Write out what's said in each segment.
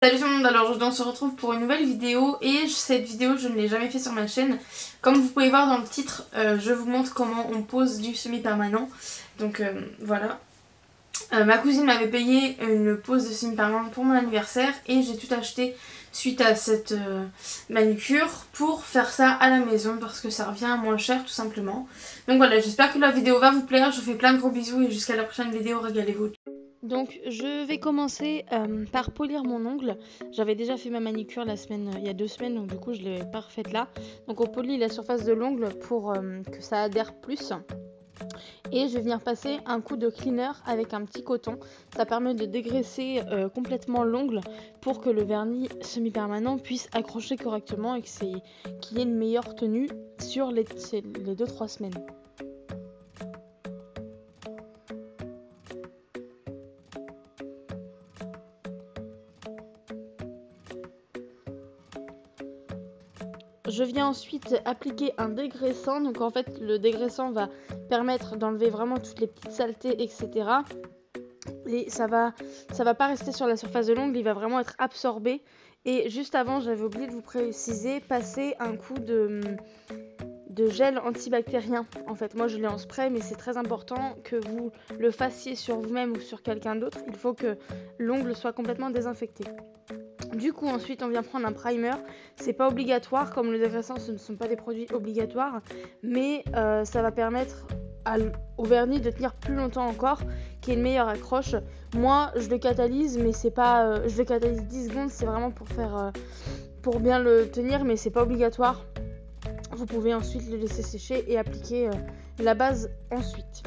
Salut tout le monde, alors aujourd'hui on se retrouve pour une nouvelle vidéo et cette vidéo je ne l'ai jamais fait sur ma chaîne. Comme vous pouvez voir dans le titre, je vous montre comment on pose du semi-permanent. Donc voilà. Ma cousine m'avait payé une pose de semi-permanent pour mon anniversaire et j'ai tout acheté suite à cette manucure pour faire ça à la maison parce que ça revient moins cher tout simplement. Donc voilà, j'espère que la vidéo va vous plaire, je vous fais plein de gros bisous et jusqu'à la prochaine vidéo, régalez-vous. Donc je vais commencer par polir mon ongle. J'avais déjà fait ma manicure il y a 2 semaines, donc du coup je l'ai pas refaite là. Donc on polit la surface de l'ongle pour que ça adhère plus. Et je vais venir passer un coup de cleaner avec un petit coton. Ça permet de dégraisser complètement l'ongle pour que le vernis semi-permanent puisse accrocher correctement et qu'il y ait une meilleure tenue sur les 2-3 semaines. Je viens ensuite appliquer un dégraissant. Donc en fait le dégraissant va permettre d'enlever vraiment toutes les petites saletés, etc. Et ça va pas rester sur la surface de l'ongle, il va vraiment être absorbé. Et juste avant, j'avais oublié de vous préciser, passer un coup de gel antibactérien. En fait, moi je l'ai en spray, mais c'est très important que vous le fassiez sur vous-même ou sur quelqu'un d'autre. Il faut que l'ongle soit complètement désinfecté. Du coup, ensuite, on vient prendre un primer. C'est pas obligatoire, comme le dégraissant, ce ne sont pas des produits obligatoires, mais ça va permettre au vernis de tenir plus longtemps encore, qu'il y ait une meilleure accroche. Moi, je le catalyse, mais c'est pas, je le catalyse 10 secondes, c'est vraiment pour faire, pour bien le tenir, mais c'est pas obligatoire. Vous pouvez ensuite le laisser sécher et appliquer la base ensuite.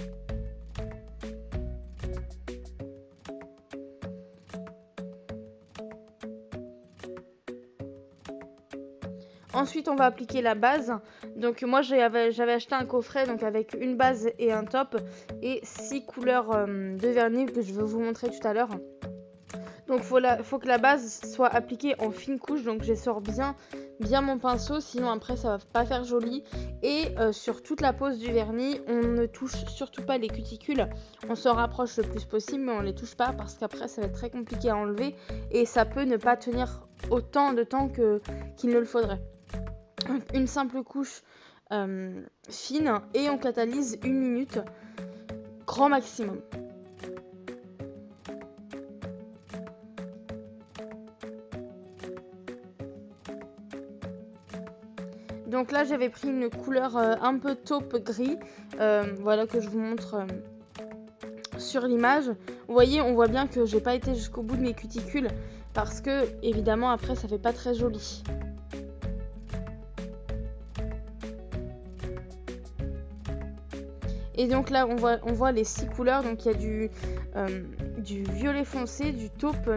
Ensuite, on va appliquer la base. Donc moi, j'avais acheté un coffret donc avec une base et un top et 6 couleurs de vernis que je vais vous montrer tout à l'heure. Donc faut que la base soit appliquée en fine couche. Donc j'essore bien mon pinceau, sinon après ça va pas faire joli. Et sur toute la pose du vernis, on ne touche surtout pas les cuticules. On s'en rapproche le plus possible, mais on les touche pas parce qu'après ça va être très compliqué à enlever et ça peut ne pas tenir autant de temps qu'il ne le faudrait. Une simple couche fine et on catalyse 1 minute grand maximum. Donc là j'avais pris une couleur un peu taupe gris, voilà, que je vous montre sur l'image. Vous voyez, on voit bien que j'ai pas été jusqu'au bout de mes cuticules parce que évidemment après ça fait pas très joli. Et donc là, on voit les 6 couleurs. Donc il y a du violet foncé, du taupe,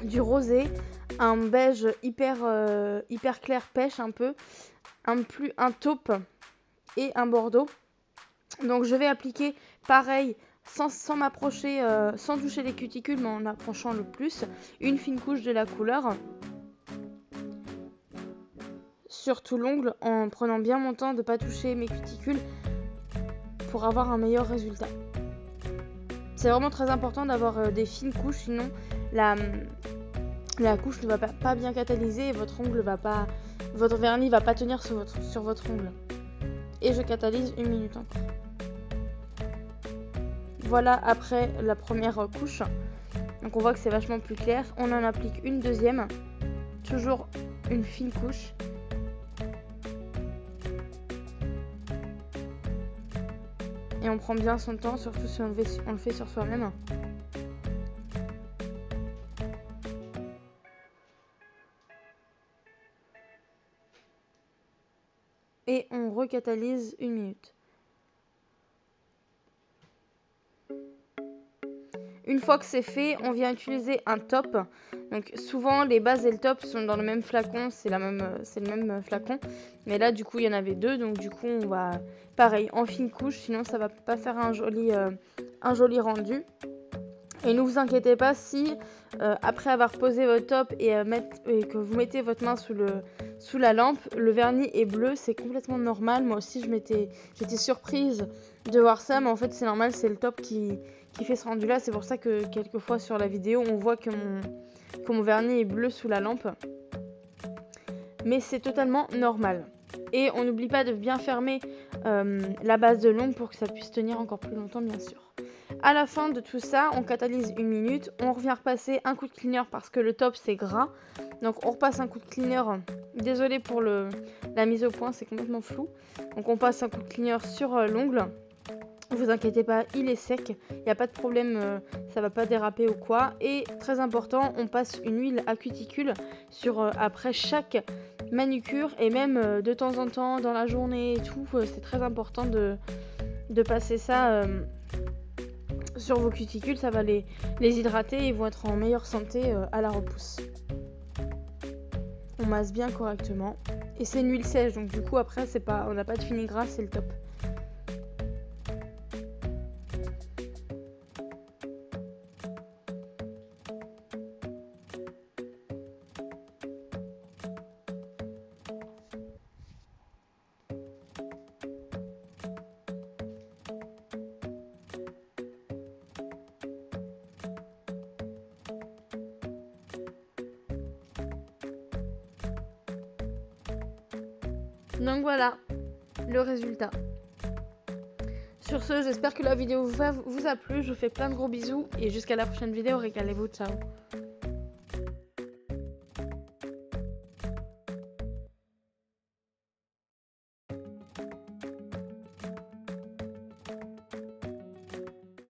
du rosé, un beige hyper clair pêche un peu, un taupe et un bordeaux. Donc je vais appliquer pareil, sans m'approcher, sans toucher les cuticules, mais en approchant le plus, une fine couche de la couleur sur tout l'ongle, en prenant bien mon temps de ne pas toucher mes cuticules pour avoir un meilleur résultat. C'est vraiment très important d'avoir des fines couches, sinon la couche ne va pas bien catalyser et votre vernis va pas tenir sur votre ongle. Et je catalyse 1 minute encore. Voilà après la première couche. Donc on voit que c'est vachement plus clair. On en applique une deuxième, toujours une fine couche. Et on prend bien son temps, surtout si on le fait sur soi-même. Et on recatalyse 1 minute. Une fois que c'est fait, on vient utiliser un top. Donc souvent les bases et le top sont dans le même flacon, c'est le même flacon. Mais là du coup il y en avait 2, donc du coup on va pareil en fine couche, sinon ça va pas faire un joli rendu. Et ne vous inquiétez pas si après avoir posé votre top et que vous mettez votre main sous la lampe, le vernis est bleu, c'est complètement normal. Moi aussi j'étais surprise de voir ça, mais en fait c'est normal, c'est le top qui fait ce rendu là. C'est pour ça que quelquefois sur la vidéo on voit que que mon vernis est bleu sous la lampe. Mais c'est totalement normal. Et on n'oublie pas de bien fermer la base de l'ongle pour que ça puisse tenir encore plus longtemps, bien sûr. À la fin de tout ça, on catalyse 1 minute. On revient repasser un coup de cleaner parce que le top c'est gras. Donc on repasse un coup de cleaner. Désolée pour la mise au point, c'est complètement flou. Donc on passe un coup de cleaner sur l'ongle. Vous inquiétez pas, il est sec, il n'y a pas de problème, ça va pas déraper ou quoi. Et très important, on passe une huile à cuticule sur après chaque manucure et même de temps en temps dans la journée et tout. C'est très important de passer ça sur vos cuticules, ça va les hydrater et ils vont être en meilleure santé à la repousse. On masse bien correctement et c'est une huile sèche, donc du coup après on n'a pas de fini gras, c'est le top. Donc voilà le résultat. Sur ce, j'espère que la vidéo vous a plu. Je vous fais plein de gros bisous et jusqu'à la prochaine vidéo. Régalez-vous, ciao.